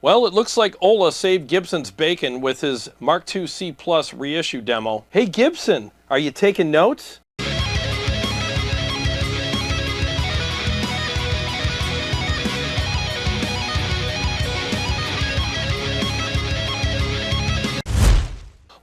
Well, it looks like Ola saved Gibson's bacon with his Mark II C Plus reissue demo. Hey Gibson, are you taking notes?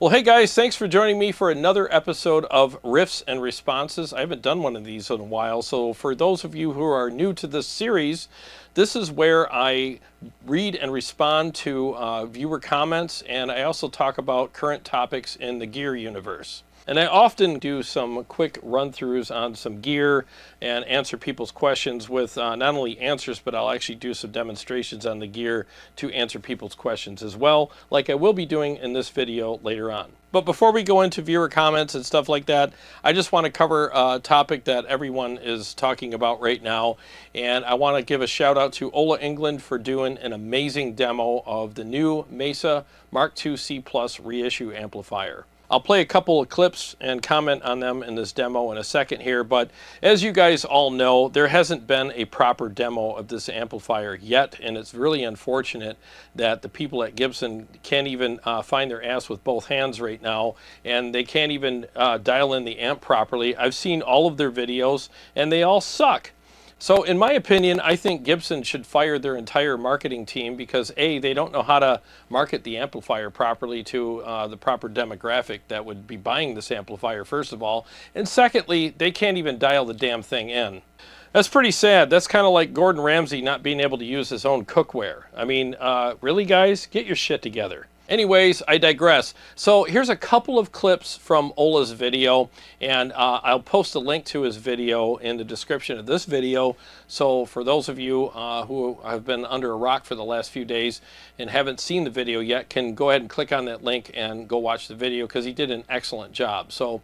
Well, hey guys, thanks for joining me for another episode of Riffs and Responses. I haven't done one of these in a while, so for those of you who are new to this series, this is where I read and respond to viewer comments, and I also talk about current topics in the gear universe. And I often do some quick run-throughs on some gear and answer people's questions with not only answers, but I'll actually do some demonstrations on the gear to answer people's questions as well, like I will be doing in this video later on. But before we go into viewer comments and stuff like that, I just want to cover a topic that everyone is talking about right now. And I want to give a shout out to Ola Englund for doing an amazing demo of the new Mesa Mark II C Plus reissue amplifier. I'll play a couple of clips and comment on them in this demo in a second here, but as you guys all know, there hasn't been a proper demo of this amplifier yet, and it's really unfortunate that the people at Gibson can't even find their ass with both hands right now, and they can't even dial in the amp properly. I've seen all of their videos, and they all suck. So in my opinion, I think Gibson should fire their entire marketing team because A, they don't know how to market the amplifier properly to the proper demographic that would be buying this amplifier, first of all. And secondly, they can't even dial the damn thing in. That's pretty sad. That's kind of like Gordon Ramsay not being able to use his own cookware. I mean, really guys, get your shit together. Anyways, I digress. So here's a couple of clips from Ola's video, and I'll post a link to his video in the description of this video. So for those of you who have been under a rock for the last few days and haven't seen the video yet, can go ahead and click on that link and go watch the video because he did an excellent job. So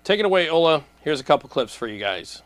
take it away, Ola. Here's a couple clips for you guys.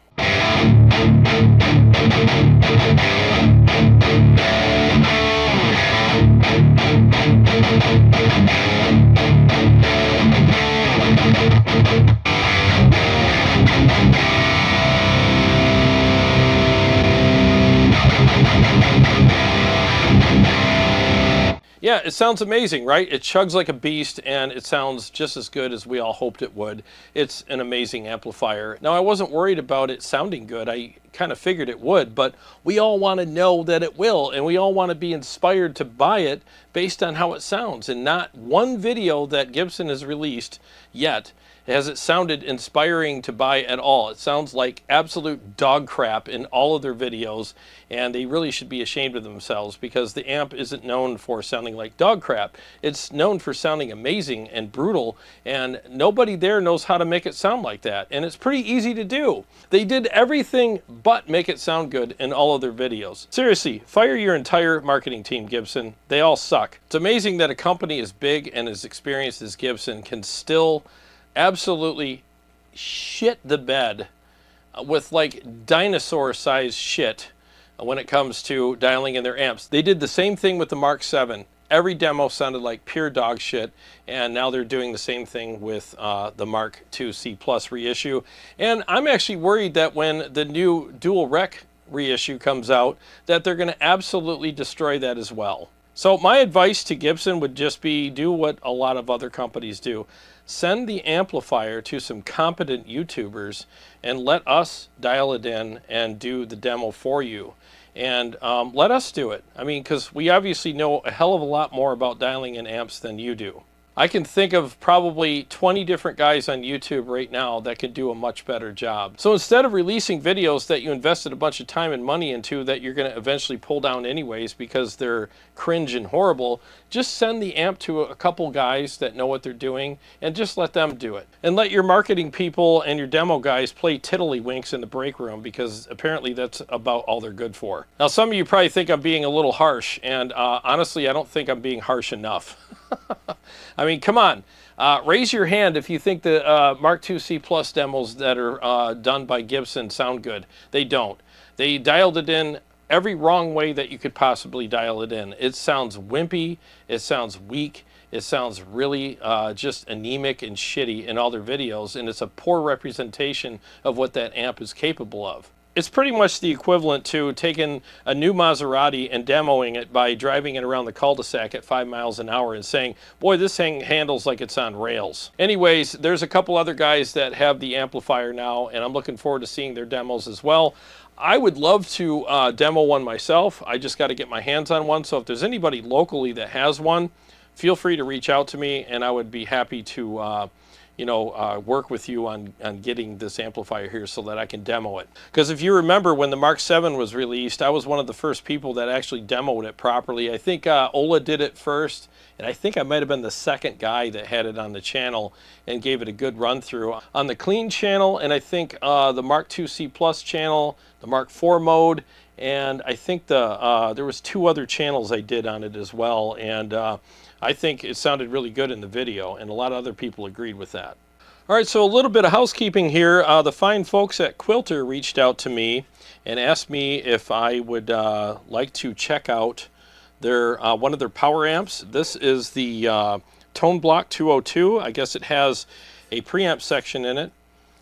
Yeah, it sounds amazing, right? It chugs like a beast, and it sounds just as good as we all hoped it would. It's an amazing amplifier. Now, I wasn't worried about it sounding good. I kind of figured it would, but we all want to know that it will, and we all want to be inspired to buy it based on how it sounds. And not one video that Gibson has released yet has it sounded inspiring to buy at all. It sounds like absolute dog crap in all of their videos, and they really should be ashamed of themselves because the amp isn't known for sounding like dog crap. It's known for sounding amazing and brutal, and nobody there knows how to make it sound like that. And it's pretty easy to do. They did everything but make it sound good in all of their videos. Seriously, fire your entire marketing team, Gibson. They all suck. It's amazing that a company as big and as experienced as Gibson can still absolutely shit the bed with like dinosaur-sized shit when it comes to dialing in their amps. They did the same thing with the Mark VII. Every demo sounded like pure dog shit, and now they're doing the same thing with the Mark II C Plus reissue. And I'm actually worried that when the new dual rec reissue comes out, that they're going to absolutely destroy that as well. So my advice to Gibson would just be do what a lot of other companies do. Send the amplifier to some competent YouTubers and let us dial it in and do the demo for you. And let us do it. I mean, because we obviously know a hell of a lot more about dialing in amps than you do. I can think of probably 20 different guys on YouTube right now that could do a much better job. So instead of releasing videos that you invested a bunch of time and money into that you're going to eventually pull down anyways because they're cringe and horrible, just send the amp to a couple guys that know what they're doing and just let them do it. And let your marketing people and your demo guys play tiddlywinks in the break room because apparently that's about all they're good for. Now, some of you probably think I'm being a little harsh, and honestly, I don't think I'm being harsh enough. I mean, come on. Raise your hand if you think the Mark II C Plus demos that are done by Gibson sound good. They don't. They dialed it in every wrong way that you could possibly dial it in. It sounds wimpy. It sounds weak. It sounds really just anemic and shitty in all their videos, and it's a poor representation of what that amp is capable of. it's pretty much the equivalent to taking a new Maserati and demoing it by driving it around the cul-de-sac at 5 miles an hour and saying, boy, this thing handles like it's on rails. Anyways, there's a couple other guys that have the amplifier now, and I'm looking forward to seeing their demos as well. I would love to demo one myself. I just got to get my hands on one. So if there's anybody locally that has one, feel free to reach out to me, and I would be happy to work with you on getting this amplifier here so that I can demo it. Because if you remember, when the Mark 7 was released, I was one of the first people that actually demoed it properly. I think Ola did it first, and I think I might have been the second guy that had it on the channel and gave it a good run through. On the clean channel, and I think the Mark 2C Plus channel, the Mark 4 mode, and I think there was 2 other channels I did on it as well, and I think it sounded really good in the video, and a lot of other people agreed with that. All right, so a little bit of housekeeping here. The fine folks at Quilter reached out to me and asked me if I would like to check out their one of their power amps. This is the Tone Block 202. I guess it has a preamp section in it,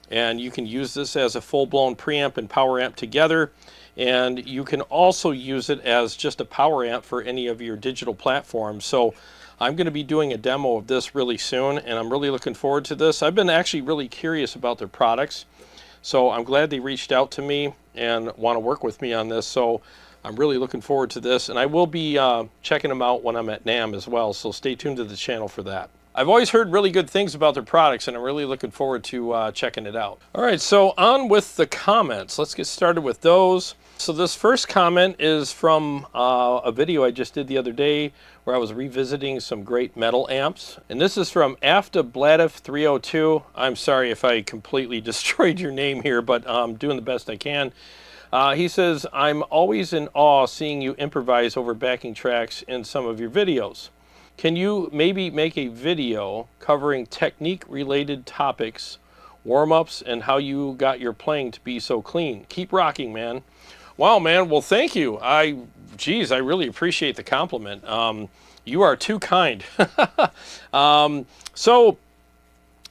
and you can use this as a full-blown preamp and power amp together. And you can also use it as just a power amp for any of your digital platforms. So I'm going to be doing a demo of this really soon, and I'm really looking forward to this. I've been actually really curious about their products, so I'm glad they reached out to me and want to work with me on this. So I'm really looking forward to this, and I will be checking them out when I'm at NAMM as well, so stay tuned to the channel for that. I've always heard really good things about their products, and I'm really looking forward to checking it out. All right, so on with the comments. Let's get started with those. So this first comment is from a video I just did the other day where I was revisiting some great metal amps. And this is from AFFILLIATE 302. I'm sorry if I completely destroyed your name here, but I'm doing the best I can. He says, I'm always in awe seeing you improvise over backing tracks in some of your videos. Can you maybe make a video covering technique-related topics, warm-ups, and how you got your playing to be so clean? Keep rocking, man. Wow, man. Well, thank you. Geez, I really appreciate the compliment. You are too kind. So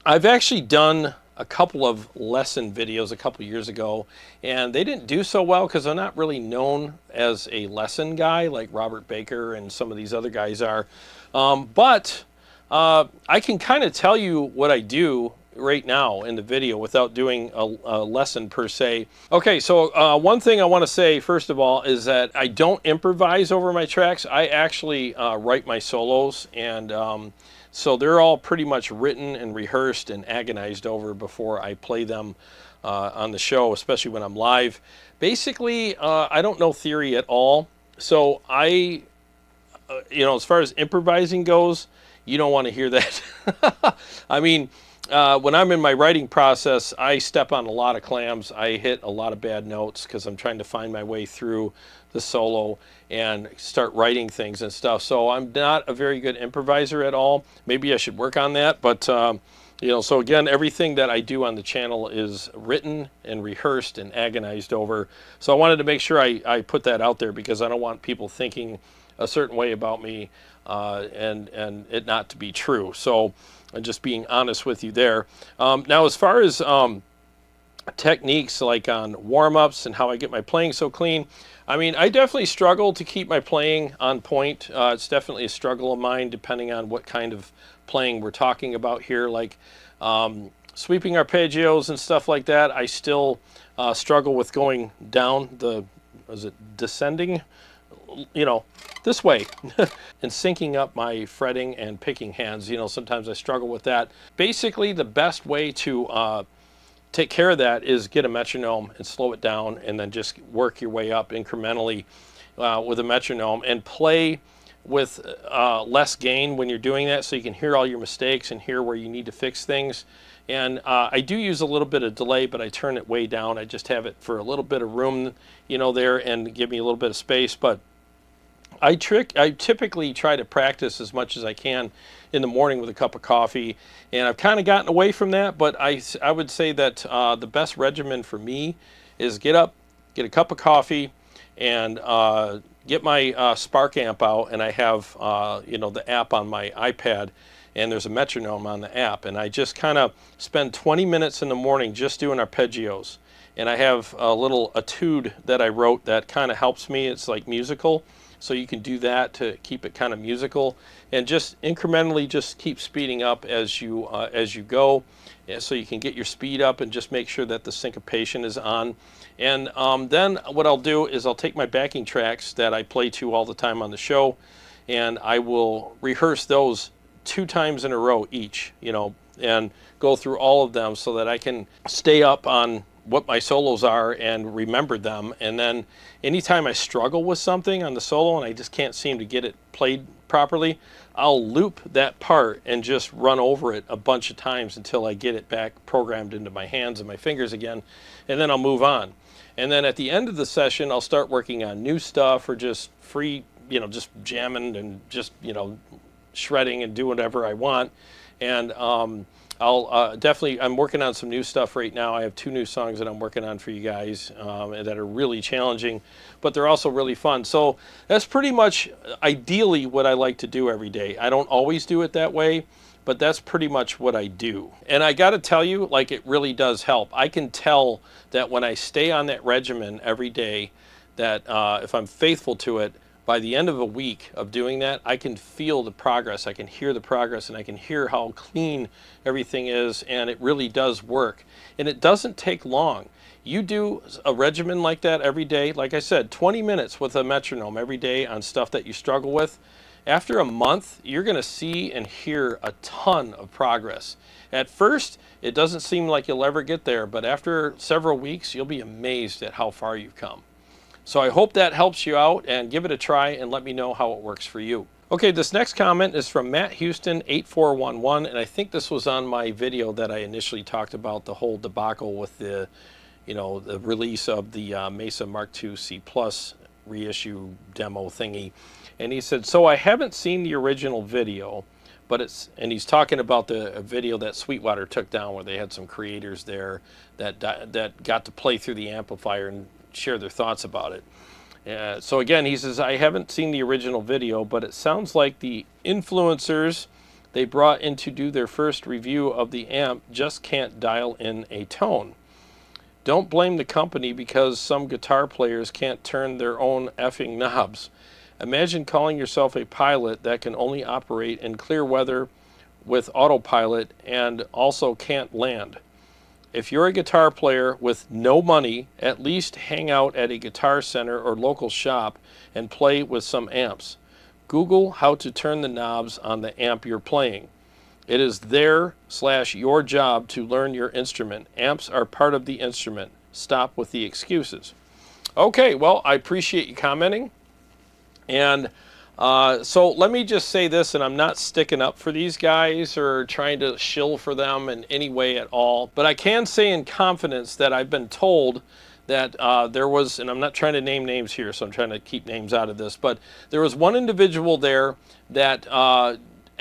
I've actually done a couple of lesson videos a couple years ago, and they didn't do so well because I'm not really known as a lesson guy like Robert Baker and some of these other guys are. But I can kind of tell you what I do right now in the video without doing a lesson per se. Okay, so one thing I want to say first of all is that I don't improvise over my tracks. I actually write my solos, and so they're all pretty much written and rehearsed and agonized over before I play them on the show, especially when I'm live. Basically, I don't know theory at all, so as far as improvising goes, you don't want to hear that. I mean, when I'm in my writing process, I step on a lot of clams. I hit a lot of bad notes because I'm trying to find my way through the solo and start writing things and stuff. So I'm not a very good improviser at all. Maybe I should work on that. But, so again, everything that I do on the channel is written and rehearsed and agonized over. So I wanted to make sure I put that out there because I don't want people thinking a certain way about me and it not to be true. So just being honest with you there. Now, as far as techniques like on warm-ups and how I get my playing so clean, I mean, I definitely struggle to keep my playing on point. It's definitely a struggle of mine depending on what kind of playing we're talking about here. Like sweeping arpeggios and stuff like that, I still struggle with going down descending? This way and syncing up my fretting and picking hands. Sometimes I struggle with that. Basically, the best way to take care of that is get a metronome and slow it down and then just work your way up incrementally with a metronome and play with less gain when you're doing that so you can hear all your mistakes and hear where you need to fix things. And I do use a little bit of delay, but I turn it way down. I just have it for a little bit of room, there and give me a little bit of space. But I typically try to practice as much as I can in the morning with a cup of coffee, and I've kind of gotten away from that, but I would say that the best regimen for me is get up, get a cup of coffee, and get my Spark amp out, and I have the app on my iPad, and there's a metronome on the app, and I just kind of spend 20 minutes in the morning just doing arpeggios. and I have a little etude that I wrote that kind of helps me. It's like musical, so you can do that to keep it kind of musical, and just incrementally just keep speeding up as you go, so you can get your speed up and just make sure that the syncopation is on. And then what I'll do is I'll take my backing tracks that I play to all the time on the show, and I will rehearse those 2 times in a row each, and go through all of them so that I can stay up on what my solos are and remember them. And then anytime I struggle with something on the solo and I just can't seem to get it played properly, I'll loop that part and just run over it a bunch of times until I get it back programmed into my hands and my fingers again, and then I'll move on. And then at the end of the session, I'll start working on new stuff or just free, just jamming and just, shredding and do whatever I want. And I'll definitely, I'm working on some new stuff right now. I have 2 new songs that I'm working on for you guys that are really challenging, but they're also really fun. So that's pretty much ideally what I like to do every day. I don't always do it that way, but that's pretty much what I do. And I got to tell you, like, it really does help. I can tell that when I stay on that regimen every day, that if I'm faithful to it, by the end of a week of doing that, I can feel the progress, I can hear the progress, and I can hear how clean everything is, and it really does work. And it doesn't take long. You do a regimen like that every day, like I said, 20 minutes with a metronome every day on stuff that you struggle with. After a month, you're going to see and hear a ton of progress. At first, it doesn't seem like you'll ever get there, but after several weeks, you'll be amazed at how far you've come. So I hope that helps you out, and give it a try and let me know how it works for you. Okay, this next comment is from Matt Houston 8411, and I think this was on my video that I initially talked about the whole debacle with the, the release of the Mesa MKIIc Plus reissue demo thingy. And he said, so I haven't seen the original video, but and he's talking about the video that SWEETWATER took down where they had some creators there that got to play through the amplifier and share their thoughts about it. So again, he says, I haven't seen the original video, but it sounds like the influencers they brought in to do their first review of the amp just can't dial in a tone. Don't blame the company because some guitar players can't turn their own effing knobs. Imagine calling yourself a pilot that can only operate in clear weather with autopilot and also can't land. If you're a guitar player with no money, at least hang out at a guitar center or local shop and play with some amps. Google how to turn the knobs on the amp you're playing. It is your job to learn your instrument. Amps are part of the instrument. Stop with the excuses. Okay, well, I appreciate you commenting. And so let me just say this, and I'm not sticking up for these guys or trying to shill for them in any way at all, but I can say in confidence that I've been told that there was, and I'm not trying to name names here, so I'm trying to keep names out of this, but there was one individual there that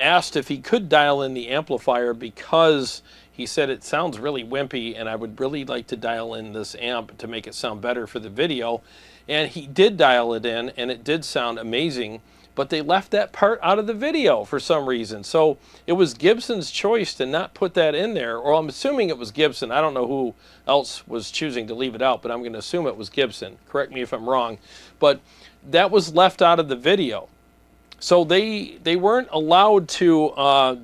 asked if he could dial in the amplifier because he said it sounds really wimpy and I would really like to dial in this amp to make it sound better for the video. And he did dial it in and it did sound amazing, but they left that part out of the video for some reason. So it was Gibson's choice to not put that in there, or I'm assuming it was Gibson. I don't know who else was choosing to leave it out, but I'm going to assume it was Gibson. Correct me if I'm wrong. But that was left out of the video. So they weren't allowed to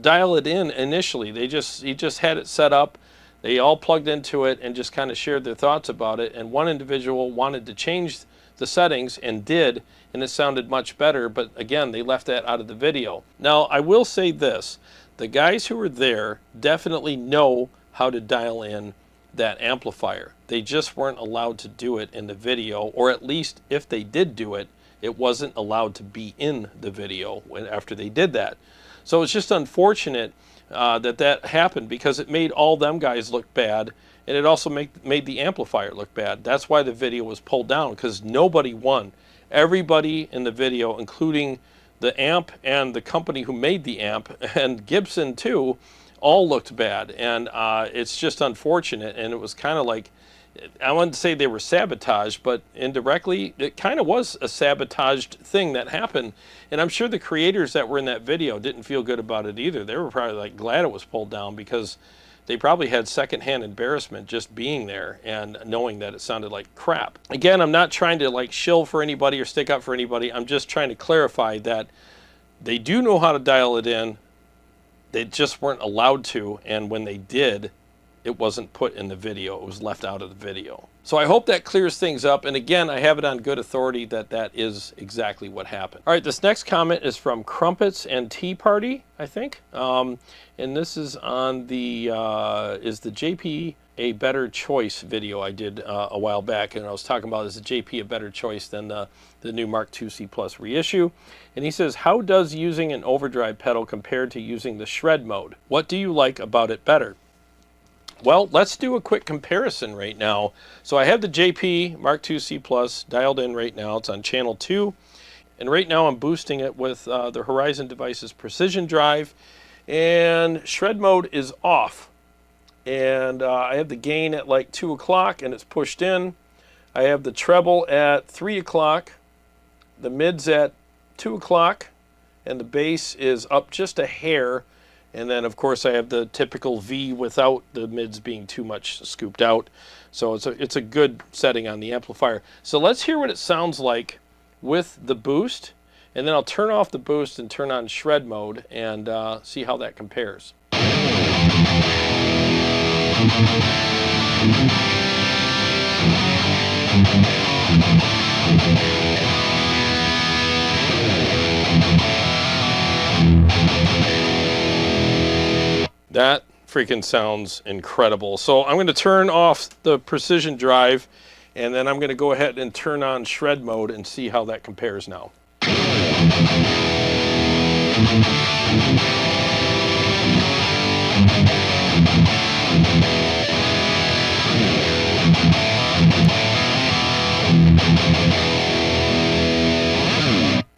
dial it in initially. He just had it set up. They all plugged into it and just kind of shared their thoughts about it. And one individual wanted to change the settings and did, and it sounded much better, but again, they left that out of the video. Now, I will say this, the guys who were there definitely know how to dial in that amplifier. They just weren't allowed to do it in the video, or at least if they did do it, it wasn't allowed to be in the video after they did that. So it's just unfortunate that happened because it made all them guys look bad, and it also made the amplifier look bad. That's why the video was pulled down, because nobody won. Everybody in the video, including the amp and the company who made the amp, and Gibson too, all looked bad. And it's just unfortunate, and it was kind of like, I wouldn't say they were sabotaged, but indirectly, it kind of was a sabotaged thing that happened. And I'm sure the creators that were in that video didn't feel good about it either. They were probably like glad it was pulled down because they probably had secondhand embarrassment just being there and knowing that it sounded like crap. Again, I'm not trying to like shill for anybody or stick up for anybody. I'm just trying to clarify that they do know how to dial it in. They just weren't allowed to, and when they did, it wasn't put in the video. It was left out of the video. So I hope that clears things up. And again, I have it on good authority that that is exactly what happened. All right, this next comment is from Crumpets and Tea Party, I think. And this is on the JP a better choice video I did a while back, and I was talking about, is the JP a better choice than the new Mark II C Plus reissue? And he says, how does using an overdrive pedal compare to using the shred mode? What do you like about it better? Well, let's do a quick comparison right now. So I have the JP Mark II C Plus dialed in right now. It's on channel 2. And right now I'm boosting it with the Horizon Devices Precision Drive. And shred mode is off. And I have the gain at like 2 o'clock and it's pushed in. I have the treble at 3 o'clock. The mid's at 2 o'clock. And the bass is up just a hair. And then, of course, I have the typical V without the mids being too much scooped out. So it's a good setting on the amplifier. So let's hear what it sounds like with the boost. And then I'll turn off the boost and turn on shred mode and see how that compares. That freaking sounds incredible. So I'm going to turn off the precision drive, and then I'm going to go ahead and turn on shred mode and see how that compares now.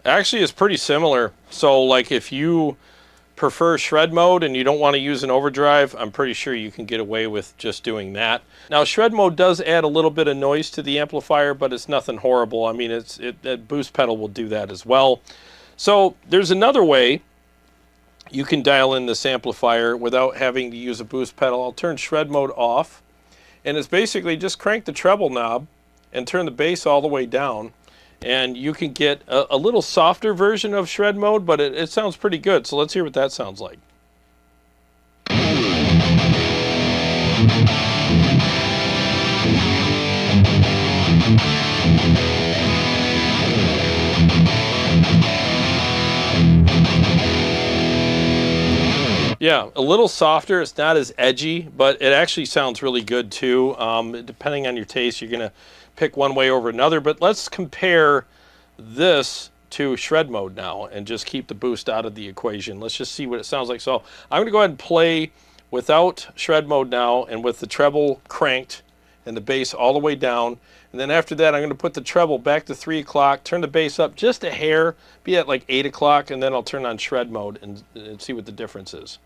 Actually, it's pretty similar. So like if you prefer shred mode and you don't want to use an overdrive, I'm pretty sure you can get away with just doing that. Now shred mode does add a little bit of noise to the amplifier, but it's nothing horrible. I mean, that boost pedal will do that as well. So there's another way you can dial in this amplifier without having to use a boost pedal. I'll turn shred mode off, and it's basically just crank the treble knob and turn the bass all the way down. And you can get a little softer version of shred mode, but it sounds pretty good. So let's hear what that sounds like. Yeah, a little softer. It's not as edgy, but it actually sounds really good too. Depending on your taste, you're going to pick one way over another, but let's compare this to shred mode now and just keep the boost out of the equation. Let's just see what it sounds like. So I'm going to go ahead and play without shred mode now and with the treble cranked and the bass all the way down. And then after that, I'm going to put the treble back to 3 o'clock, turn the bass up just a hair, be at like 8 o'clock, and then I'll turn on shred mode and see what the difference is.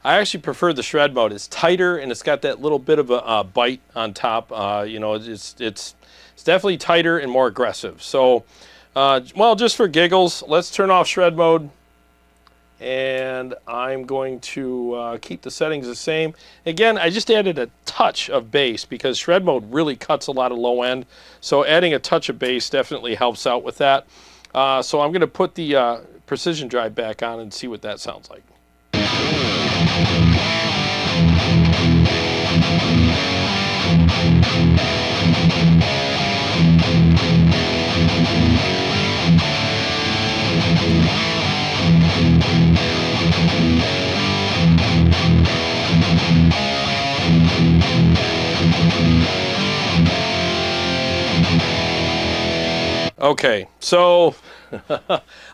I actually prefer the shred mode. It's tighter and it's got that little bit of a bite on top. You know, it's definitely tighter and more aggressive. So, well, just for giggles, let's turn off shred mode. And I'm going to keep the settings the same. Again, I just added a touch of bass because shred mode really cuts a lot of low end. So adding a touch of bass definitely helps out with that. So I'm going to put the precision drive back on and see what that sounds like. Okay, so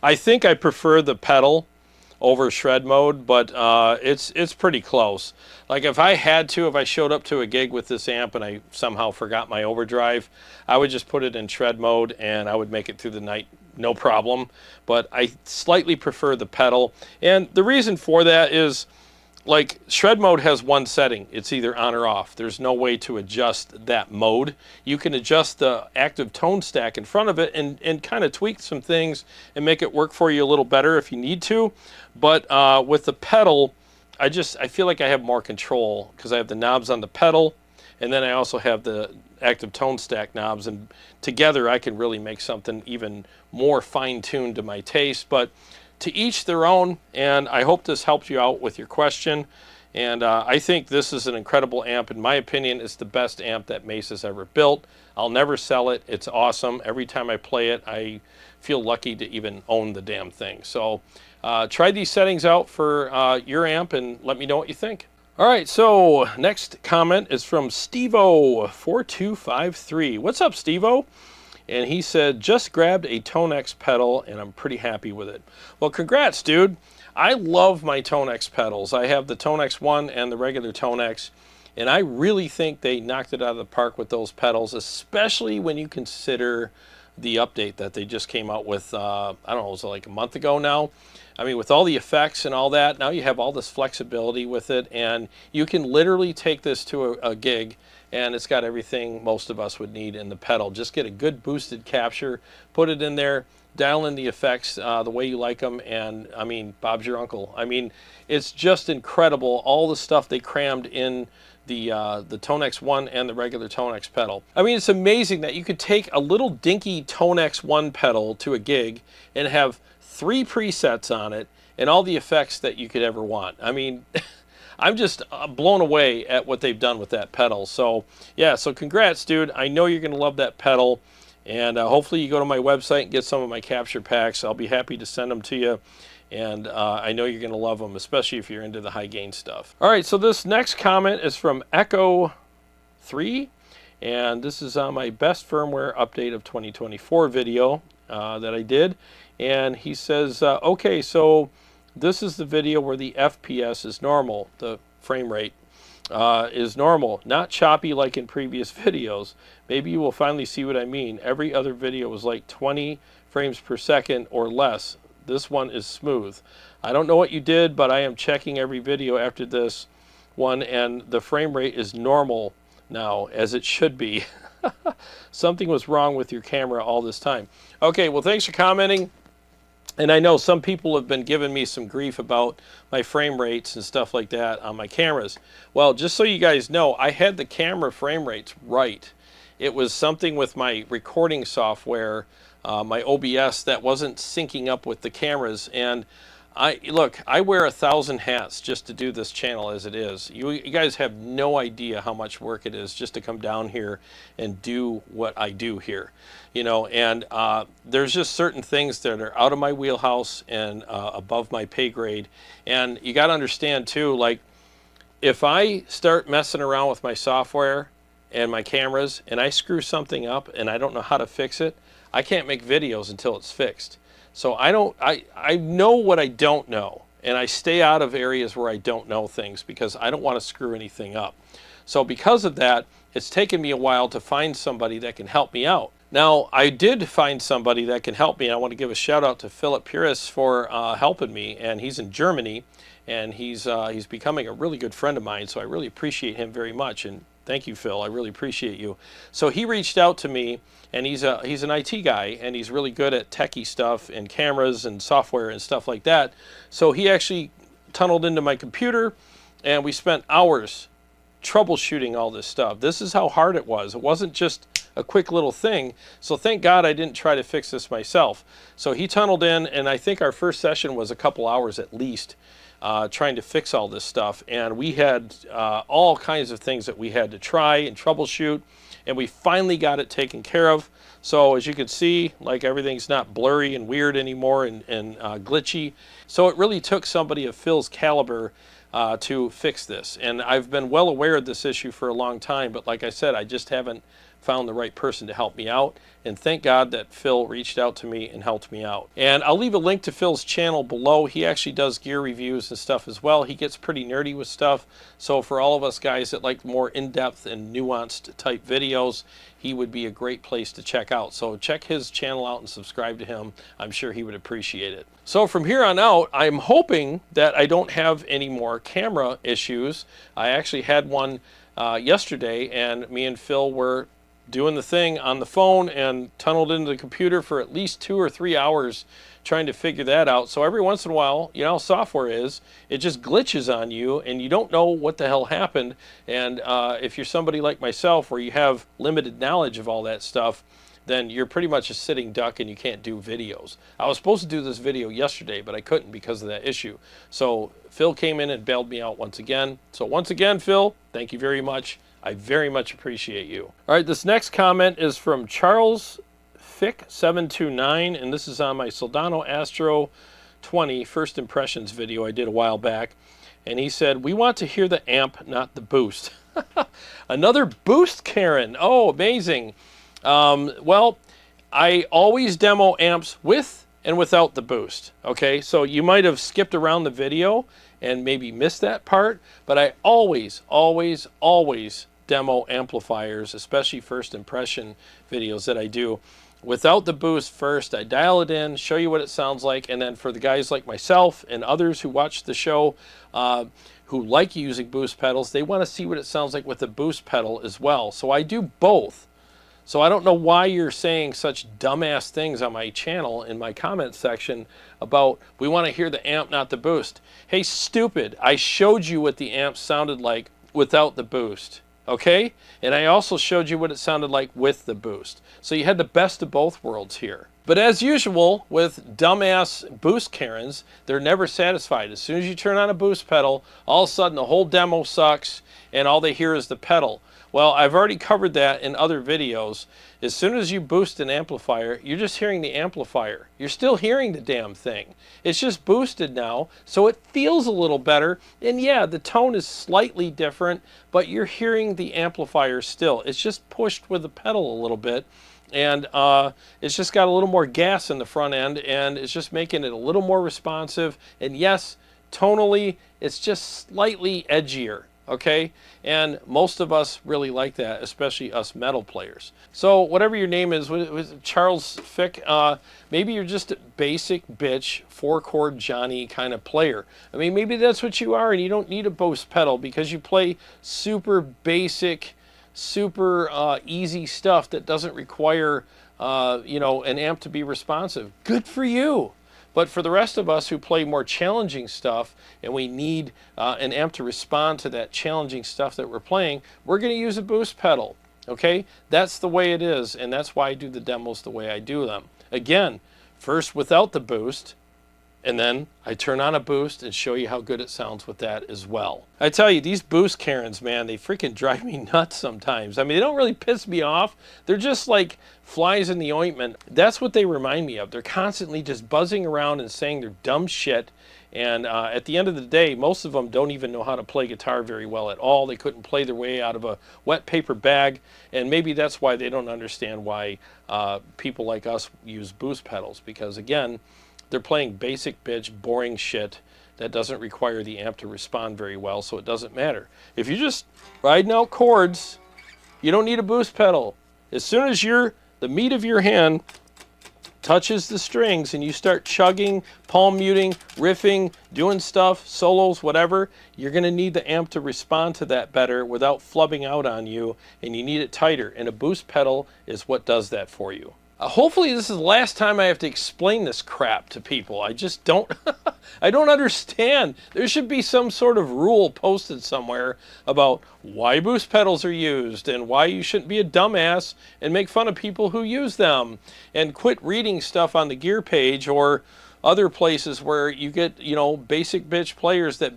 I think I prefer the pedal over shred mode, but it's pretty close. Like if I showed up to a gig with this amp and I somehow forgot my overdrive, I would just put it in shred mode and I would make it through the night, no problem. But I slightly prefer the pedal, and the reason for that is, like, shred mode has one setting. It's either on or off. There's no way to adjust that mode. You can adjust the active tone stack in front of it and kind of tweak some things and make it work for you a little better if you need to. But with the pedal, I feel like I have more control because I have the knobs on the pedal, and then I also have the active tone stack knobs, and together I can really make something even more fine-tuned to my taste. But to each their own, and I hope this helped you out with your question. And I think this is an incredible amp. In my opinion, it's the best amp that Mesa's ever built. I'll never sell it. It's awesome. Every time I play it, I feel lucky to even own the damn thing. So try these settings out for your amp and let me know what you think. All right, so next comment is from Stevo4253. What's up, Stevo? And he said, just grabbed a Tonex pedal and I'm pretty happy with it. Well, congrats, dude. I love my Tonex pedals. I have the Tonex 1 and the regular Tonex, and I really think they knocked it out of the park with those pedals, especially when you consider the update that they just came out with, I don't know, was it like a month ago now? I mean, with all the effects and all that, now you have all this flexibility with it, and you can literally take this to a gig, and it's got everything most of us would need in the pedal. Just get a good boosted capture, put it in there, dial in the effects the way you like them, and I mean, Bob's your uncle. I mean, it's just incredible, all the stuff they crammed in the Tonex 1 and the regular Tonex pedal. I mean, it's amazing that you could take a little dinky Tonex 1 pedal to a gig and have 3 presets on it and all the effects that you could ever want. I mean, I'm just blown away at what they've done with that pedal. So yeah, so congrats, dude. I know you're gonna love that pedal, and hopefully you go to my website and get some of my capture packs. I'll be happy to send them to you, and I know you're gonna love them, especially if you're into the high gain stuff. All right, so this next comment is from Echo3, and this is on my best firmware update of 2024 video that I did, and he says, okay, so this is the video where the FPS is normal, the frame rate is normal, not choppy like in previous videos. Maybe you will finally see what I mean. Every other video was like 20 frames per second or less. This one is smooth. I don't know what you did, but I am checking every video after this one, and the frame rate is normal now, as it should be. Something was wrong with your camera all this time. Okay, well, thanks for commenting. And I know some people have been giving me some grief about my frame rates and stuff like that on my cameras. Well, just so you guys know, I had the camera frame rates right. It was something with my recording software, my OBS, that wasn't syncing up with the cameras. And look, I wear 1,000 hats just to do this channel as it is. You guys have no idea how much work it is just to come down here and do what I do here. You know, and there's just certain things that are out of my wheelhouse and above my pay grade. And you got to understand too, like, if I start messing around with my software and my cameras and I screw something up and I don't know how to fix it, I can't make videos until it's fixed. So I know what I don't know, and I stay out of areas where I don't know things because I don't want to screw anything up. So because of that, it's taken me a while to find somebody that can help me out. Now, I did find somebody that can help me. I want to give a shout out to Philip Puris for helping me, and he's in Germany, and he's becoming a really good friend of mine, so I really appreciate him very much. And thank you, Phil. I really appreciate you. So he reached out to me, and he's an IT guy, and he's really good at techie stuff and cameras and software and stuff like that. So he actually tunneled into my computer, and we spent hours troubleshooting all this stuff. This is how hard it was. It wasn't just a quick little thing. So thank God I didn't try to fix this myself. So he tunneled in, and I think our first session was a couple hours at least, trying to fix all this stuff. And we had all kinds of things that we had to try and troubleshoot, and we finally got it taken care of. So as you can see, like, everything's not blurry and weird anymore and glitchy. So it really took somebody of Phil's caliber to fix this. And I've been well aware of this issue for a long time, but like I said, I just haven't found the right person to help me out. And thank God that Phil reached out to me and helped me out. And I'll leave a link to Phil's channel below. He actually does gear reviews and stuff as well. He gets pretty nerdy with stuff. So for all of us guys that like more in-depth and nuanced type videos, he would be a great place to check out. So check his channel out and subscribe to him. I'm sure he would appreciate it. So from here on out, I'm hoping that I don't have any more camera issues. I actually had one yesterday, and me and Phil were doing the thing on the phone and tunneled into the computer for at least 2 or 3 hours trying to figure that out. So every once in a while, you know how software is, it just glitches on you and you don't know what the hell happened. And if you're somebody like myself where you have limited knowledge of all that stuff, then you're pretty much a sitting duck and you can't do videos. I was supposed to do this video yesterday, but I couldn't because of that issue. So Phil came in and bailed me out once again. So once again, Phil, thank you very much. I very much appreciate you. All right, this next comment is from Charles Fick 729, and this is on my Soldano Astro 20 first impressions video I did a while back. And he said, "We want to hear the amp, not the boost." Another boost, Karen. Oh, amazing. Well, I always demo amps with and without the boost. Okay, so you might have skipped around the video and maybe missed that part, but I always demo amplifiers, especially first impression videos that I do without the boost first. I dial it in, show you what it sounds like, and then for the guys like myself and others who watch the show who like using boost pedals, they want to see what it sounds like with the boost pedal as well. So I do both. So I don't know why you're saying such dumbass things on my channel in my comment section about we want to hear the amp, not the boost. Hey, stupid, I showed you what the amp sounded like without the boost. Okay? And I also showed you what it sounded like with the boost. So you had the best of both worlds here. But as usual with dumbass boost Karens, they're never satisfied. As soon as you turn on a boost pedal, all of a sudden the whole demo sucks and all they hear is the pedal. Well, I've already covered that in other videos. As soon as you boost an amplifier, you're just hearing the amplifier. You're still hearing the damn thing. It's just boosted now, so it feels a little better. And yeah, the tone is slightly different, but you're hearing the amplifier still. It's just pushed with the pedal a little bit. And it's just got a little more gas in the front end, and it's just making it a little more responsive. And yes, tonally, it's just slightly edgier. Okay, and most of us really like that, especially us metal players. So whatever your name is, Charles Fick, maybe you're just a basic bitch 4-chord Johnny kind of player. I mean, maybe that's what you are, and you don't need a boost pedal because you play super basic, super easy stuff that doesn't require you know, an amp to be responsive. Good for you. But for the rest of us who play more challenging stuff and we need an amp to respond to that challenging stuff that we're playing, we're going to use a boost pedal. Okay? That's the way it is, and that's why I do the demos the way I do them. Again, first without the boost, and then I turn on a boost and show you how good it sounds with that as well. I tell you, these boost Karens, man, they freaking drive me nuts sometimes. I mean, they don't really piss me off. They're just like flies in the ointment. That's what they remind me of. They're constantly just buzzing around and saying they're dumb shit. And at the end of the day, most of them don't even know how to play guitar very well at all. They couldn't play their way out of a wet paper bag. And maybe that's why they don't understand why people like us use boost pedals. Because again, they're playing basic bitch, boring shit that doesn't require the amp to respond very well, so it doesn't matter. If you're just riding out chords, you don't need a boost pedal. As soon as the meat of your hand touches the strings and you start chugging, palm muting, riffing, doing stuff, solos, whatever, you're going to need the amp to respond to that better without flubbing out on you, and you need it tighter. And a boost pedal is what does that for you. Hopefully this is the last time I have to explain this crap to people. I just don't, I don't understand. There should be some sort of rule posted somewhere about why boost pedals are used and why you shouldn't be a dumbass and make fun of people who use them, and quit reading stuff on the gear page or other places where you get, you know, basic bitch players that,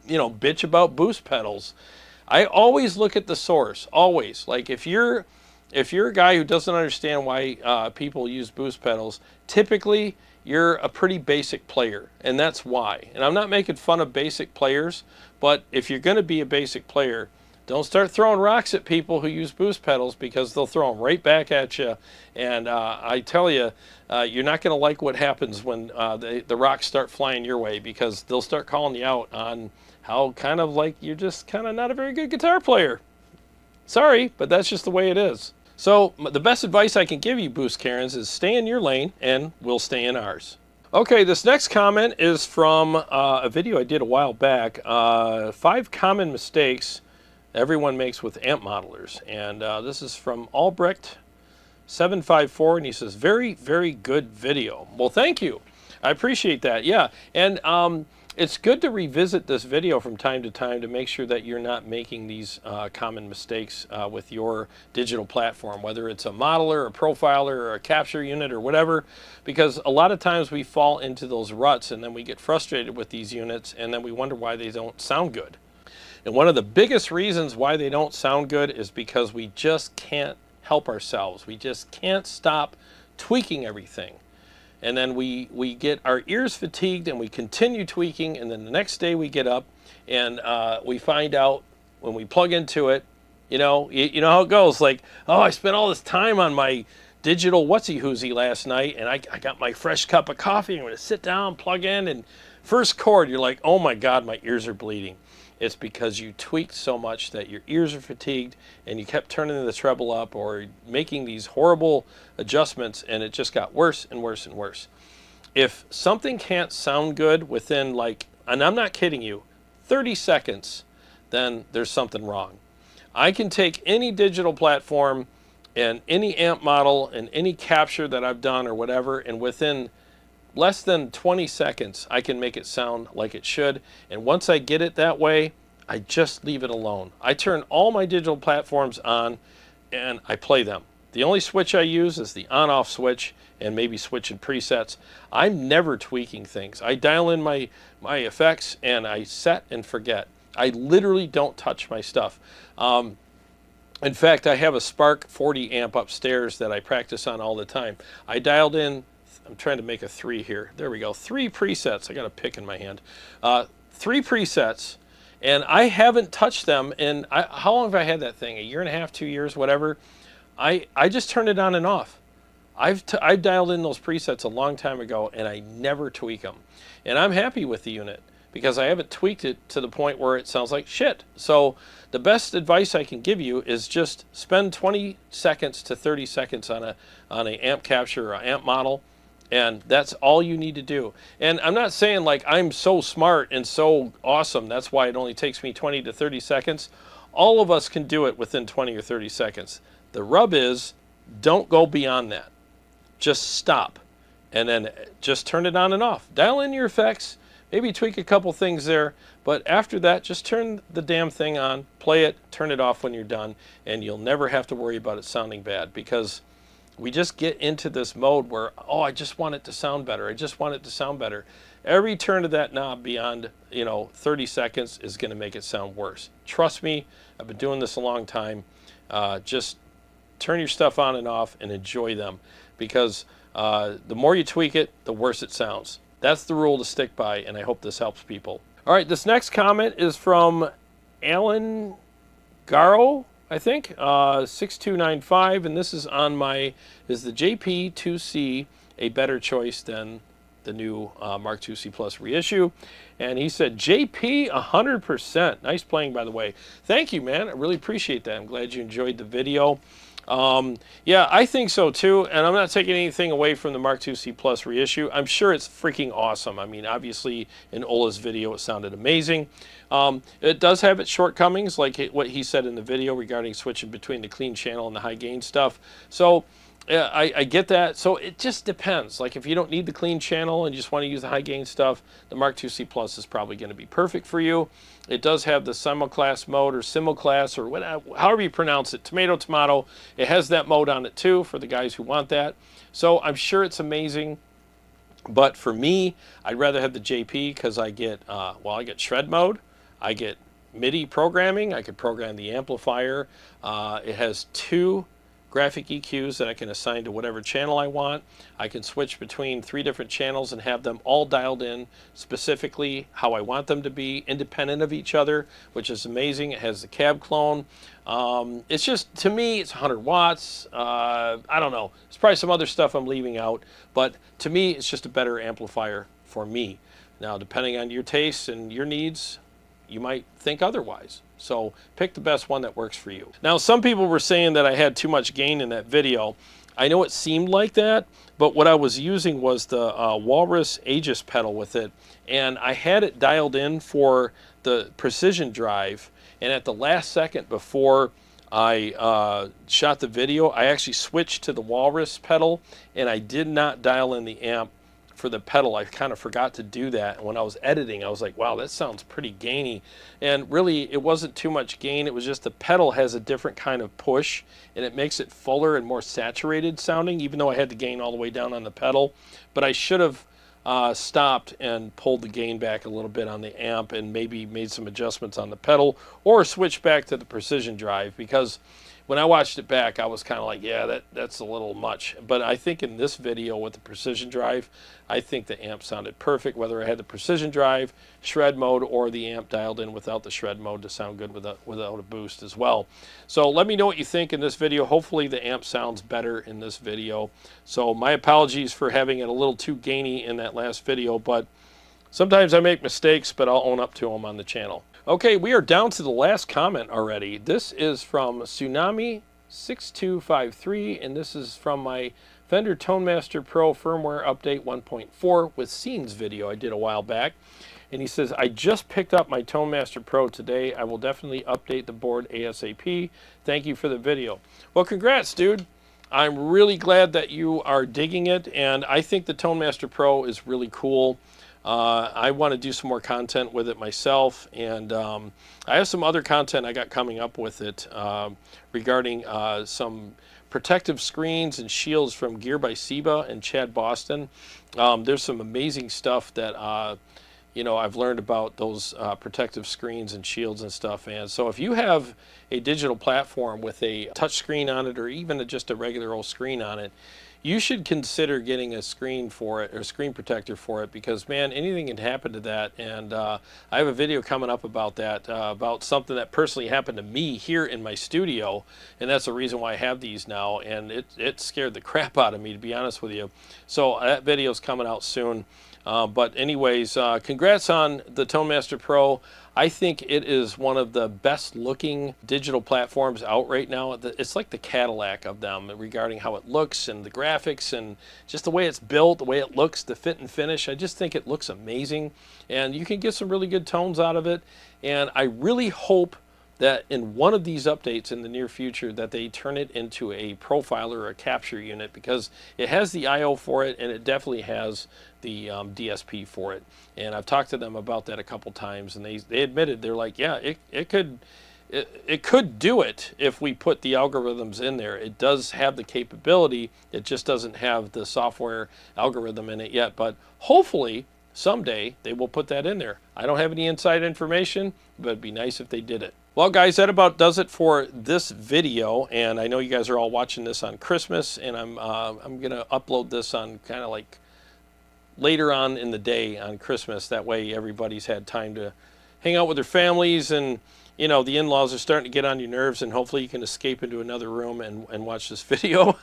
you know, bitch about boost pedals. I always look at the source, always. Like if you're a guy who doesn't understand why people use boost pedals, typically you're a pretty basic player, and that's why. And I'm not making fun of basic players, but if you're going to be a basic player, don't start throwing rocks at people who use boost pedals, because they'll throw them right back at you. And I tell you, you're not going to like what happens when the rocks start flying your way, because they'll start calling you out on how kind of like you're just kind of not a very good guitar player. Sorry, but that's just the way it is. So the best advice I can give you, Boost Karens, is stay in your lane and we'll stay in ours. Okay, this next comment is from a video I did a while back. 5 common mistakes everyone makes with amp modelers. And this is from Albrecht754, and he says, very, very good video. Well, thank you. I appreciate that. Yeah, and it's good to revisit this video from time to time to make sure that you're not making these common mistakes with your digital platform, whether it's a modeler, a profiler, or a capture unit, or whatever, because a lot of times we fall into those ruts and then we get frustrated with these units and then we wonder why they don't sound good. And one of the biggest reasons why they don't sound good is because we just can't help ourselves. We just can't stop tweaking everything. And then we get our ears fatigued and we continue tweaking, and then the next day we get up and we find out when we plug into it, you know how it goes, like, oh, I spent all this time on my digital whatsy-whoosy last night and I got my fresh cup of coffee, I'm going to sit down, plug in, and first chord, you're like, oh my God, my ears are bleeding. It's because you tweaked so much that your ears are fatigued and you kept turning the treble up or making these horrible adjustments, and it just got worse and worse and worse. If something can't sound good within, like, and I'm not kidding you, 30 seconds, then there's something wrong. I can take any digital platform and any amp model and any capture that I've done or whatever, and within less than 20 seconds, I can make it sound like it should. And once I get it that way, I just leave it alone. I turn all my digital platforms on and I play them. The only switch I use is the on-off switch and maybe switching presets. I'm never tweaking things. I dial in my effects and I set and forget. I literally don't touch my stuff. In fact, I have a Spark 40 amp upstairs that I practice on all the time. I dialed in, I'm trying to make a 3 here. There we go. 3 presets. I got a pick in my hand. 3 presets, and I haven't touched them in, how long have I had that thing? A year and a half, 2 years, whatever. I just turned it on and off. I've dialed in those presets a long time ago, and I never tweak them. And I'm happy with the unit because I haven't tweaked it to the point where it sounds like shit. So the best advice I can give you is just spend 20 seconds to 30 seconds on a amp capture or an amp model. And that's all you need to do. And I'm not saying like I'm so smart and so awesome, that's why it only takes me 20 to 30 seconds. All of us can do it within 20 or 30 seconds. The rub is, don't go beyond that. Just stop. And then just turn it on and off. Dial in your effects, maybe tweak a couple things there. But after that, just turn the damn thing on, play it, turn it off when you're done, and you'll never have to worry about it sounding bad, because we just get into this mode where, oh, I just want it to sound better. I just want it to sound better. Every turn of that knob beyond, 30 seconds is going to make it sound worse. Trust me, I've been doing this a long time. Just turn your stuff on and off and enjoy them, because the more you tweak it, the worse it sounds. That's the rule to stick by, and I hope this helps people. All right, this next comment is from Alan Garrow, I think, 6295, and this is on is the JP2C a better choice than the new Mark IIc Plus reissue? And he said, JP 100%. Nice playing, by the way. Thank you, man. I really appreciate that. I'm glad you enjoyed the video. Yeah, I think so too, and I'm not taking anything away from the Mark IIc Plus reissue. I'm sure it's freaking awesome. I mean, obviously in Ola's video it sounded amazing. It does have its shortcomings, like what he said in the video regarding switching between the clean channel and the high gain stuff. So yeah, I get that. So it just depends. Like if you don't need the clean channel and you just want to use the high gain stuff, the Mark IIc Plus is probably going to be perfect for you. It does have the simulclass mode, or simulclass, or whatever, however you pronounce it, tomato, tomato. It has that mode on it too for the guys who want that. So I'm sure it's amazing. But for me, I'd rather have the JP because I get, I get shred mode. I get MIDI programming. I could program the amplifier. It has 2 graphic EQs that I can assign to whatever channel I want. I can switch between 3 different channels and have them all dialed in specifically how I want them to be, independent of each other, which is amazing. It has the cab clone. It's just, to me, it's 100 watts. I don't know. There's probably some other stuff I'm leaving out, but to me, it's just a better amplifier for me. Now, depending on your tastes and your needs, you might think otherwise. So pick the best one that works for you. Now, some people were saying that I had too much gain in that video. I know it seemed like that, but what I was using was the Walrus Aegis pedal with it, and I had it dialed in for the precision drive, and at the last second before I shot the video, I actually switched to the Walrus pedal, and I did not dial in the amp for the pedal. I kind of forgot to do that, and when I was editing I was like, wow, that sounds pretty gainy. And really it wasn't too much gain, it was just the pedal has a different kind of push and it makes it fuller and more saturated sounding, even though I had the gain all the way down on the pedal. But I should have stopped and pulled the gain back a little bit on the amp and maybe made some adjustments on the pedal or switch back to the precision drive, because when I watched it back, I was kind of like, yeah, that's a little much. But I think in this video with the precision drive, I think the amp sounded perfect, whether I had the precision drive, shred mode, or the amp dialed in without the shred mode to sound good without a boost as well. So let me know what you think in this video. Hopefully the amp sounds better in this video. So my apologies for having it a little too gainy in that last video, but sometimes I make mistakes, but I'll own up to them on the channel. Okay, we are down to the last comment already. This is from Tsunami6253, and this is from my Fender ToneMaster Pro firmware update 1.4 with scenes video I did a while back. And he says, I just picked up my ToneMaster Pro today. I will definitely update the board ASAP. Thank you for the video. Well, congrats, dude. I'm really glad that you are digging it, and I think the ToneMaster Pro is really cool. I want to do some more content with it myself, and I have some other content I got coming up with it regarding some protective screens and shields from Gear by Seba and Chad Boston. There's some amazing stuff that you know, I've learned about those protective screens and shields and stuff. And so if you have a digital platform with a touch screen on it, or even just a regular old screen on it, you should consider getting a screen for it, or a screen protector for it, because man, anything can happen to that. And I have a video coming up about that, about something that personally happened to me here in my studio, and that's the reason why I have these now, and it scared the crap out of me, to be honest with you. So that video is coming out soon. But anyways, congrats on the ToneMaster Pro. I think it is one of the best looking digital platforms out right now. It's like the Cadillac of them regarding how it looks and the graphics and just the way it's built, the way it looks, the fit and finish. I just think it looks amazing, and you can get some really good tones out of it. And I really hope that in one of these updates in the near future that they turn it into a profiler or a capture unit, because it has the I/O for it, and it definitely has the DSP for it. And I've talked to them about that a couple times, and they admitted, they're like, yeah, it could do it if we put the algorithms in there. It does have the capability, it just doesn't have the software algorithm in it yet, but hopefully someday they will put that in there. I don't have any inside information, but it'd be nice if they did it. Well, guys, that about does it for this video, and I know you guys are all watching this on Christmas, and I'm gonna upload this on kind of like later on in the day on Christmas. That way everybody's had time to hang out with their families, and you know, the in-laws are starting to get on your nerves, and hopefully you can escape into another room and watch this video.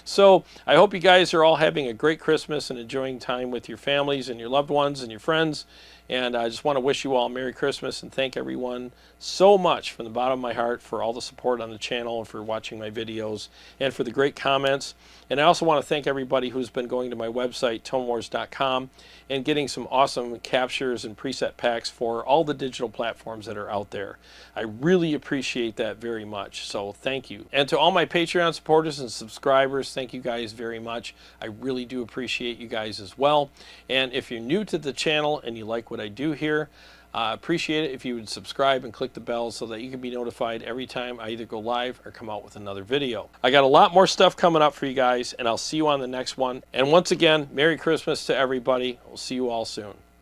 So I hope you guys are all having a great Christmas and enjoying time with your families and your loved ones and your friends. And I just want to wish you all a Merry Christmas and thank everyone so much from the bottom of my heart for all the support on the channel and for watching my videos and for the great comments. And I also want to thank everybody who's been going to my website, tonewars.com, and getting some awesome captures and preset packs for all the digital platforms that are out there. I really appreciate that very much, so thank you. And to all my Patreon supporters and subscribers, thank you guys very much. I really do appreciate you guys as well. And if you're new to the channel and you like what I do here, appreciate it if you would subscribe and click the bell so that you can be notified every time I either go live or come out with another video. I got a lot more stuff coming up for you guys, and I'll see you on the next one. And once again, Merry Christmas to everybody. We'll see you all soon.